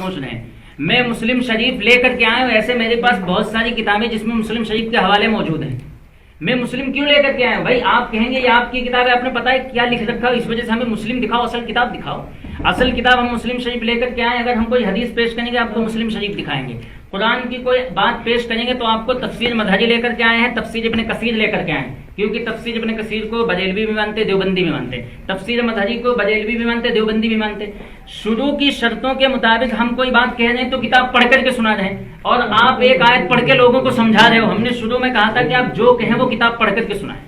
خاموش رہیں. میں مسلم شریف لے کر کے آیا ہوں. ایسے میرے پاس بہت ساری کتابیں جس میں مسلم شریف کے حوالے موجود ہیں. میں مسلم کیوں لے کر کے آیا ہوں؟ بھائی آپ کہیں گے یہ آپ کی کتاب ہے, آپ نے پتا ہے کیا لکھ رکھا ہو, اس وجہ سے ہمیں مسلم دکھاؤ, اصل کتاب دکھاؤ. اصل کتاب ہم مسلم شریف لے کر کے آئے. اگر ہم کوئی حدیث پیش کریں گے آپ کو مسلم شریف دکھائیں گے. قرآن کی کوئی بات پیش کریں گے تو آپ کو تفسیر مظہری لے کر کے آئے ہیں, تفسیر ابن کثیر لے کر کے آئے ہیں, کیونکہ تفسیر ابن کثیر کو بریلوی بھی مانتے, دیوبندی بھی مانتے. تفسیر مظہری کو بریلوی بھی مانتے, دیوبندی بھی مانتے. شروع کی شرطوں کے مطابق ہم کوئی بات کہہ رہے ہیں تو کتاب پڑھ کر کے سنا رہے ہیں, اور آپ ایک آیت پڑھ کے لوگوں کو سمجھا رہے ہو. ہم نے شروع میں کہا تھا کہ آپ جو کہیں وہ کتاب پڑھ کر کے سنائیں.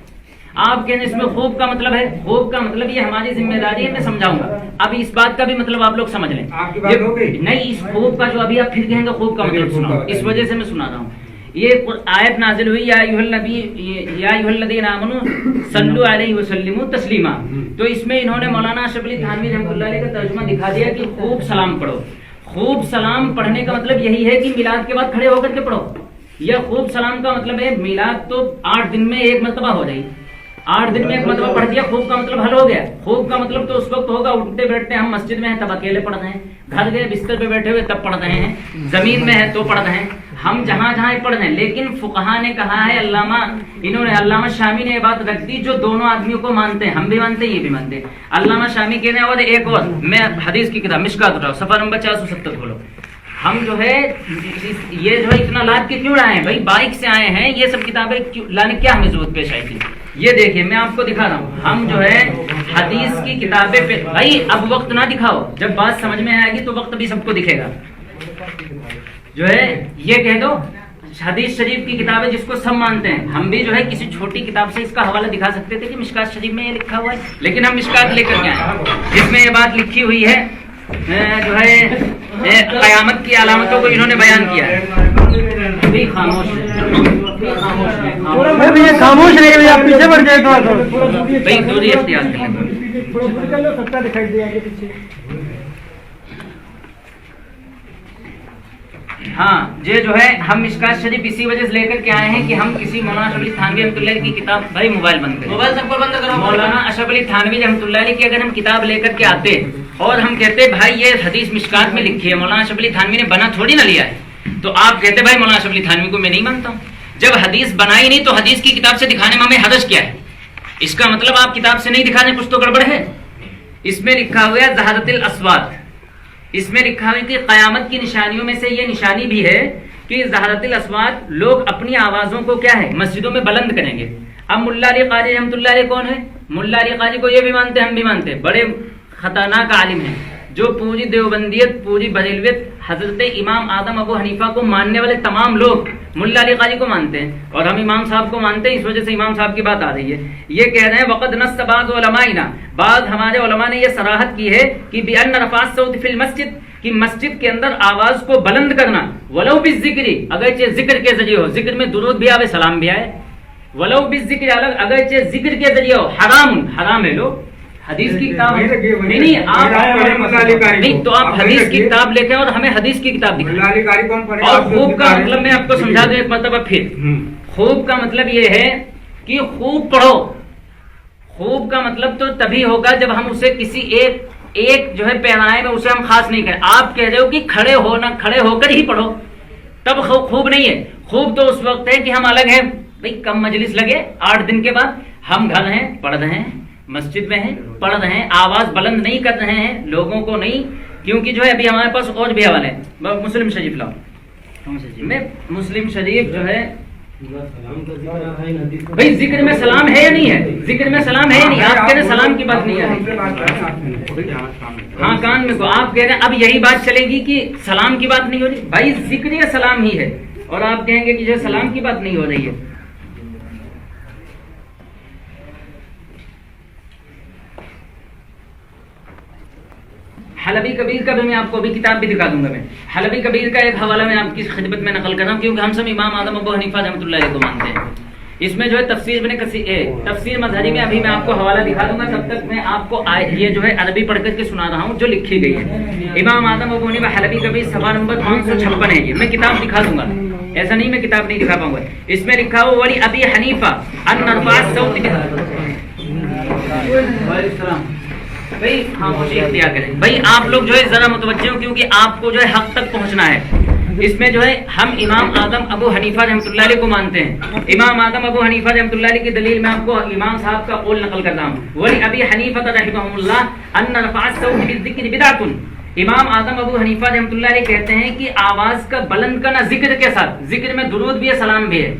آپ کہنے اس میں خوب کا مطلب ہے, خوب کا مطلب یہ ہماری ذمہ داری ہے, میں سمجھاؤں گا. اب اس بات کا بھی مطلب آپ لوگ سمجھ لیں. نہیں, اس خوب کا جو ابھی آپ پھر کہیں گے خوب کا مطلب سناؤ, اس وجہ سے میں سنا رہا ہوں. یہ آیت نازل ہوئی یا ایھا الذین آمنوا صلوا علیہ وسلموا تسلیما. تو اس میں انہوں نے مولانا اشرف علی تھانوی رحمۃ اللہ علیہ کا ترجمہ دکھا دیا کہ خوب سلام پڑھو. خوب سلام پڑھنے کا مطلب یہی ہے کہ میلاد کے بعد کھڑے ہو کر کے پڑھو. یہ خوب سلام کا مطلب ہے میلاد تو 8 دن میں ایک مرتبہ ہو جائے, 8 دن میں ایک مرتبہ پڑھ دیا, خوب کا مطلب حل ہو گیا. خوب کا مطلب تو اس وقت ہوگا اٹھتے بیٹھتے ہم مسجد میں ہیں تب اکیلے پڑھ رہے ہیں, گھر گئے بستر پہ بیٹھے ہوئے تب پڑھ رہے ہیں, زمین میں ہے تو پڑھ رہے ہیں, ہم جہاں جہاں پڑھ رہے ہیں. لیکن فقہا نے کہا ہے, علامہ شامی نے یہ بات رکھ دی جو دونوں آدمیوں کو مانتے ہیں, ہم بھی مانتے ہیں یہ بھی مانتے ہیں. علامہ شامی کہنے اور ایک اور, میں حدیث کی کتاب مشکات اٹھاؤ صفحہ نمبر 470 کھولو. ہم جو ہے یہ جو ہے اتنا لاد کے کیوں آئے ہیں بھائی, بائک سے آئے ہیں, یہ سب کتابیں لانے کیا ہمیں ضرورت پیش آئی تھی. یہ دیکھیے میں آپ کو دکھا رہا ہوں, ہم جو ہے حدیث کی کتابیں پہ بھائی اب وقت نہ دکھاؤ, جب بات سمجھ میں آئے گی تو وقت بھی سب کو دکھے گا. جو ہے یہ کہہ دو حدیث شریف کی کتابیں جس کو سب مانتے ہیں, ہم بھی جو ہے کسی چھوٹی کتاب سے اس کا حوالہ دکھا سکتے تھے کہ مشکات شریف میں یہ لکھا ہوا ہے, لیکن ہم مشکات لے کر کے آئے جس میں یہ بات لکھی ہوئی ہے جو ہے قیامت کی علامتوں کو انہوں نے بیان کیا ہے. خاموش خاموش رہے, آپ پیچھے بڑھ جائے بھائی, دوری اختیار کر لیں. ہاں یہ جو ہے ہم مشکات شریف اسی وجہ سے لے کر کے آئے ہیں کہ ہم کسی مولانا اشرف علی تھانوی رحمۃ اللہ کی کتاب, بھائی موبائل بند کریں, موبائل سب کو بند کرو. مولانا اشرف علی تھانوی رحمۃ اللہ علیہ کی اگر ہم کتاب لے کر کے آتے اور ہم کہتے بھائی یہ حدیث مشکات میں لکھی ہے, مولانا اشرف علی تھانوی نے بنا تھوڑی نہ لیا ہے, تو آپ کہتے بھائی مولانا اشرف علی تھانوی کو میں نہیں مانتا ہوں. جب حدیث بنائی نہیں تو حدیث کی کتاب سے دکھانے میں ہمیں حرج کیا ہے؟ اس کا مطلب آپ کتاب سے نہیں دکھانے, کچھ تو گڑبڑ ہے. اس میں لکھا ہوا ہے ظہرت الاصوات, اس میں لکھا ہوا ہے کہ قیامت کی نشانیوں میں سے یہ نشانی بھی ہے کہ ظہرت الاصوات, لوگ اپنی آوازوں کو کیا ہے مسجدوں میں بلند کریں گے. اب ملا علی قاری رحمۃ اللہ علیہ کون ہے؟ ملا علی قاری کو یہ بھی مانتے ہیں, ہم بھی مانتے ہیں, بڑے خطرناک عالم ہیں جو پوری دیوبندیت, پوری بریلویت, حضرت امام اعظم ابو حنیفہ کو ماننے والے تمام لوگ ملا علی قاری کو مانتے ہیں, اور ہم امام صاحب کو مانتے ہیں. اس وجہ سے امام صاحب کی بات آ رہی ہے. یہ کہہ رہے ہیں وقد نص بعض علمائنا, بعض ہمارے علماء نے یہ صراحت کی ہے کہ بان رفع الصوت فی المسجد, کہ مسجد کے اندر آواز کو بلند کرنا, ولو بالذکر, اگرچہ ذکر کے ذریعے ہو, ذکر میں درود بھی آوے سلام بھی آئے, ولو بالذکر, اگرچہ ذکر کے ذریعے ہو, حرام ہے. لو حدیث کی کتاب نہیں, آپ تو آپ حدیث کی کتاب لے کے اور ہمیں حدیث کی کتاب دکھائیں. اور خوب کا مطلب میں آپ کو سمجھا دوں ایک مرتبہ پھر. خوب کا مطلب یہ ہے کہ خوب پڑھو. خوب کا مطلب تو تبھی ہوگا جب ہم اسے کسی ایک جو ہے پیرائے میں اسے ہم خاص نہیں کریں. آپ کہہ رہے ہو کہ کھڑے ہونا, کھڑے ہو کر ہی پڑھو, تب خوب نہیں ہے. خوب تو اس وقت ہے کہ ہم الگ ہیں بھائی, کم مجلس لگے 8 دن کے بعد, ہم گھر ہیں پڑھ رہے ہیں, مسجد میں ہیں پڑھ رہے ہیں, آواز بلند نہیں کر رہے ہیں لوگوں کو نہیں, کیونکہ جو ہے ابھی ہمارے پاس اور بھی حوالے ہیں. مسلم شریف لاؤ, میں مسلم شریف جو ہے بھائی ذکر میں سلام ہے یا نہیں ہے, ذکر میں سلام ہے یا نہیں, آپ کہہ رہے سلام کی بات نہیں آ رہی. ہاں کان میں کو آپ کہہ رہے ہیں اب یہی بات چلے گی کہ سلام کی بات نہیں ہو رہی. بھائی ذکر یا سلام ہی ہے, اور آپ کہیں گے کہ جو سلام کی بات نہیں ہو رہی ہے. حلبی کبیر کا بھی میں آپ کو ابھی کتاب بھی دکھا دوں گا. میں حلبی کبیر کا ایک حوالہ میں آپ کی خدمت میں نقل کر رہا ہوں, کیونکہ ہم سب امام اعظم ابو حنیفہ رحمۃ اللہ علیہ کو مانتے ہیں. اس میں جو ہے تفسیر مظہری میں ابھی میں آپ کو حوالہ دکھا دوں گا, تب تک میں آپ کو یہ جو ہے عربی پڑھ کر کے سنا رہا ہوں جو لکھی گئی ہے. امام اعظم ابو حنیفہ حلبی کبیر صفحہ نمبر 556 ہے. یہ میں کتاب دکھا دوں گا, ایسا نہیں میں کتاب نہیں دکھا پاؤں گا. اس میں لکھا ہوا ولی ابی حنیفہ ان رفع الصوت بھائی خاموشی اختیار کریں. بھائی آپ لوگ جو ہے ذرا متوجہ ہو، کیونکہ آپ کو جو ہے حق تک پہنچنا ہے. اس میں جو ہے ہم امام اعظم ابو حنیفہ رحمۃ اللہ علیہ کو مانتے ہیں. امام اعظم ابو حنیفہ رحمۃ اللہ علیہ کی دلیل میں آپ کو امام صاحب کا قول نقل کرتا ہوں. ولی ابی حنیفہ رحمہ اللہ ان رفع الصوت بالذکر بدعۃ. امام اعظم ابو حنیفہ رحمۃ اللہ علیہ کہتے ہیں کہ آواز کا بلند کرنا ذکر کے ساتھ، ذکر میں درود بھی ہے، سلام بھی ہے،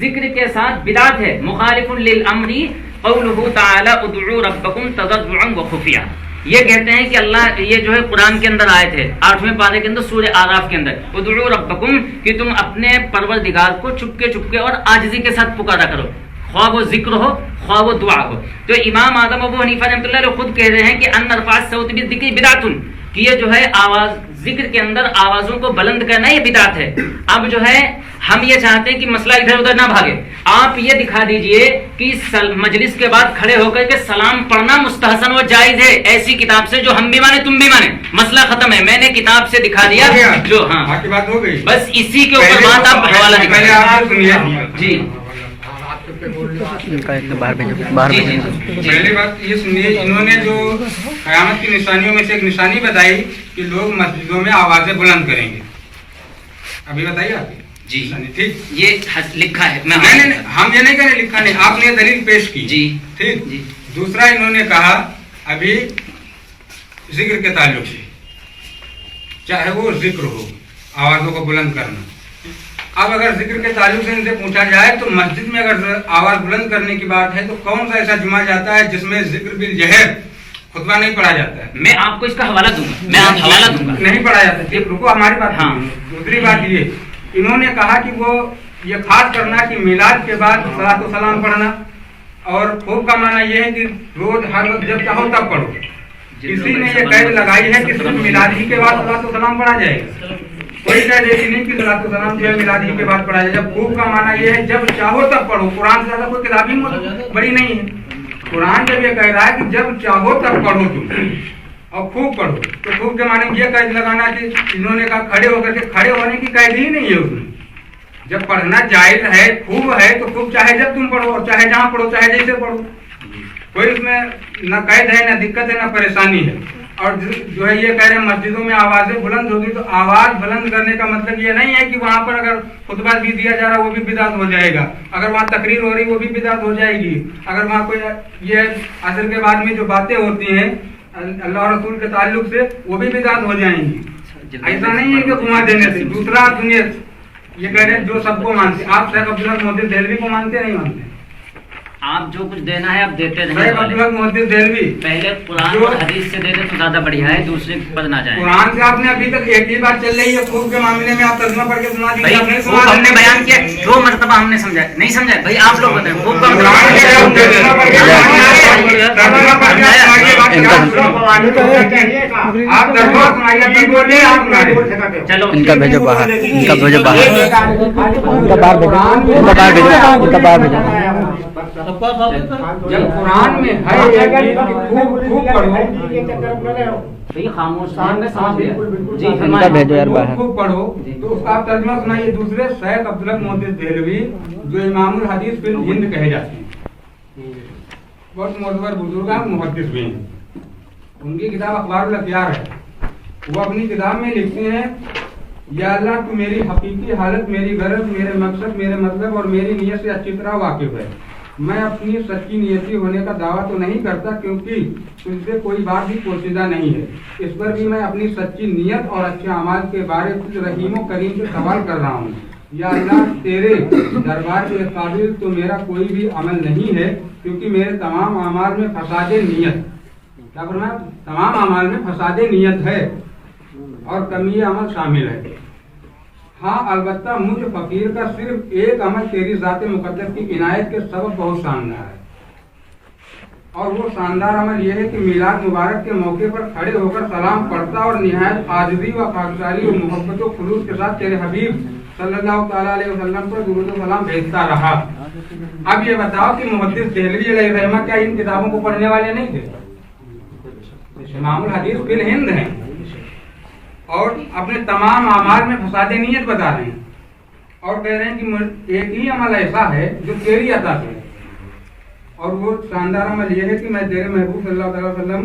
ذکر کے ساتھ بدعت ہے. مخالف للامر قولہ تعالی ادعوا ربکم تضرعا وخفیا. یہ کہتے ہیں کہ اللہ، یہ جو ہے قرآن کے اندر آیت ہے 8ویں پارے کے اندر سورہ اعراف کے اندر، ادعوا ربکم، کہ تم اپنے پروردگار کو چپکے اور عاجزی کے ساتھ پکارا کرو، خواہ وہ ذکر ہو خواہ وہ دعا ہو. تو امام اعظم ابو حنیفہ رحمۃ اللہ علیہ خود کہہ رہے ہیں کہ ان رفع الصوت بالذکر بدعۃ، کہ یہ جو ہے آواز، ذکر کے اندر آوازوں کو بلند کرنا یہ بدعت ہے. اب جو ہے ہم یہ چاہتے ہیں کہ مسئلہ ادھر ادھر نہ بھاگے. آپ یہ دکھا دیجئے کہ مجلس کے بعد کھڑے ہو کر کے سلام پڑھنا مستحسن و جائز ہے ایسی کتاب سے جو ہم بھی مانے تم بھی مانے. مسئلہ ختم ہے. میں نے کتاب سے دکھا دیا جو، ہاں بات ہو گئی. بس اسی کے اوپر بات آپ حوالہ دکھائیں. جی پہلی بات یہ سنیے، انہوں نے جو قیامت کی نشانیوں میں سے ایک نشانی بتائی کہ لوگ مسجدوں میں آوازیں بلند کریں گے. ابھی بتائیے آپ. جی ٹھیک، یہ لکھا ہے. ہم یہ نہیں کہہ رہے لکھا نہیں، آپ نے دلیل پیش کی. جی ٹھیک. دوسرا انہوں نے کہا ابھی ذکر کے تعلق سے، چاہے وہ ذکر ہو، آوازوں کو بلند کرنا. اب اگر ذکر کے تعلق سے ان سے پوچھا جائے تو مسجد میں اگر آواز بلند کرنے کی بات ہے تو کون سا ایسا جمعہ جاتا ہے جس میں ذکر بالجہر خطبہ نہیں پڑھا جاتا ہے؟ میں آپ کو اس کا حوالہ دوں گا، میں آپ حوالہ دوں گا. نہیں پڑھا جاتا. ٹھیک، رکو ہماری بات. ہاں. دوسری بات یہ، انہوں نے کہا کہ وہ یہ خاص کرنا کہ میلاد کے بعد صلاۃ و سلام پڑھنا، اور خوب کا معنی یہ ہے کہ روز ہر وقت جب چاہو تب پڑھو. کسی نے یہ قید لگائی ہے کہ صرف میلاد ہی کے بعد صلاۃ و سلام پڑھا جائے گا. کوئی قید ایسی نہیں کہ صلاۃ و سلام جو ہے میلاد ہی کے بعد پڑھا جائے. جب خوب کا معنی یہ ہے جب چاہو تب پڑھو. قرآن سے زیادہ کوئی کتاب ہی بڑی نہیں ہے. قرآن جب یہ کہہ رہا ہے کہ جب چاہو تب پڑھو تم اور خوب پڑھو، تو خوب کے معنی یہ قید لگانا کہ انہوں نے کہا کھڑے ہو کر کے، کھڑے ہونے کی قید ہی نہیں ہے اس میں. جب پڑھنا جائز ہے، خوب ہے، تو خوب چاہے جب تم پڑھو اور چاہے جہاں پڑھو، چاہے جیسے پڑھو. کوئی اس میں نہ قید ہے، نہ دقت ہے، نہ پریشانی ہے. اور جو ہے یہ کہہ رہے ہیں مسجدوں میں آوازیں بلند ہوگی، تو آواز بلند کرنے کا مطلب یہ نہیں ہے کہ وہاں پر اگر خطبہ بھی دیا جا رہا وہ بھی بدعت ہو جائے گا، اگر وہاں تقریر ہو رہی وہ بھی بدعت ہو جائے گی، اگر وہاں کوئی یہ عصر کے بعد میں جو باتیں ہوتی ہیں اللہ اور رسول کے تعلق سے وہ بھی بدعت ہو جائیں گی. ایسا نہیں ہے کہ گھما دینے سے. دوسرا دنیا یہ کہہ رہے ہیں جو سب کو مانتے. آپ شیخ عبدالحق محدث دہلوی کو مانتے نہیں مانتے؟ آپ جو کچھ دینا ہے آپ دیتے رہیں. شیخ عبدالحق محدث دہلوی پہلے قرآن اور حدیث سے دے دیں تو زیادہ بڑھیا ہے، دوسرے پر نہ جائیں. قرآن سے آپ نے ابھی تک ایک ہی بات چل رہی ہے، خوب کے معاملے میں آپ ترجمہ پڑھ کے سنا دیجیے. ہم نے بیان کیا 2 مرتبہ ہم نے سمجھا نہیں سمجھا. بھائی آپ لوگ بتائیں خوب کا چلو ان کا بھیجو باہر، ان کا بھیجو باہر، ان کا باہر بھیجو، ان کا باہر بھیجو، ان کا باہر بھیجو. جب قرآن میں خاموش ان کا بھیجو یار باہر. خوب پڑھو تو اس کا آپ ترجمہ سنائیے. دوسرے شیخ عبدالحق محدث دہلوی جو امام الحدیث فی الہند کہے جاتے ہیں، بہت معتبر بزرگ ہیں، محدث بھی ہیں. ان کی کتاب اخبار الاخیار ہے. وہ اپنی کتاب میں لکھتے ہیں یا اللہ تو میری حقیقی حالت، میری غرض، میرے مقصد، میرے مطلب اور میری نیت سے اچھی طرح واقف ہے. میں اپنی سچی نیتی ہونے کا دعویٰ تو نہیں کرتا کیونکہ تجھ سے کوئی بات بھی پوشیدہ نہیں ہے. اس پر بھی میں اپنی سچی نیت اور اچھے اعمال کے بارے تجھ رحیم و کریم سے سوال کر رہا ہوں. یا اللہ تیرے دربار کے قابل تو میرا کوئی بھی عمل نہیں ہے کیونکہ میرے تمام اعمال میں فساد نیت، کیا فرمایا؟ تمام اعمال میں فساد نیت ہے اور کمی عمل شامل ہے. ہاں البتہ مجھ فقیر کا صرف ایک عمل تیری ذات مقدس کی عنایت کے سبب بہت شاندار ہے، اور وہ شاندار عمل یہ ہے کہ میلاد مبارک کے موقع پر کھڑے ہو کر سلام پڑھتا اور نہایت عاجزی و خاکساری و محبت و خلوص کے ساتھ تیرے حبیب صلی اللہ تعالیٰ علیہ وسلم پر درود و سلام بھیجتا رہا. اب یہ بتاؤ کہ محدث دہلوی علیہ الرحمہ کیا ان کتابوں کو پڑھنے والے نہیں تھے؟ امام الحدیث فی الہند ہیں اور اپنے تمام اعمال میں فساد نیت بتا رہے ہیں اور کہہ رہے ہیں کہ ایک ہی عمل ایسا ہے جو تیری عطا سے ہے، اور وہ شاندار عمل یہ ہے کہ میں تیرے محبوب صلی اللہ علیہ وسلم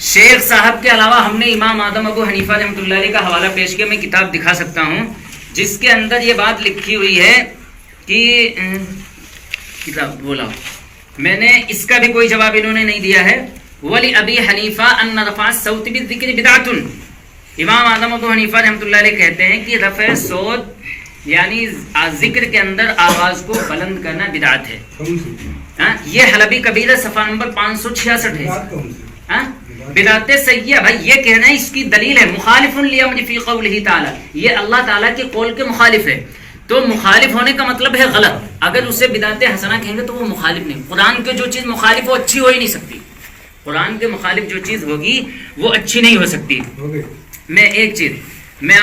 شیخ صاحب کے علاوہ ہم نے امام اعظم ابو حنیفہ رحمۃ اللہ علیہ کا حوالہ پیش کیا. میں کتاب دکھا سکتا ہوں جس کے اندر یہ بات لکھی ہوئی ہے کہ کتاب بولا میں نے, اس کا بھی کوئی جواب انہوں نے نہیں دیا ہے. ولی ابی حنیفہ ان رفع الصوت بالذکر بدعۃ. امام اعظم ابو حنیفہ رحمۃ اللہ علیہ کہتے ہیں کہ رفع صوت یعنی ذکر کے اندر آواز کو بلند کرنا بدعت ہے. یہ حلبی کبیرہ صفحہ نمبر 566 ہے. بدعت سیئہ بھائی یہ کہنا ہے, اس کی دلیل ہے مخالف لامر فی قولہ تعالی, یہ اللہ تعالیٰ کے قول کے مخالف ہے. تو مخالف ہونے کا مطلب ہے غلط. اگر اسے بدعت حسنہ کہیں گے تو وہ مخالف نہیں. قرآن کے جو چیز مخالف وہ اچھی ہو ہی نہیں سکتی. قرآن کے مخالف جو چیز ہوگی وہ اچھی نہیں ہو سکتی. میں ایک چیز میں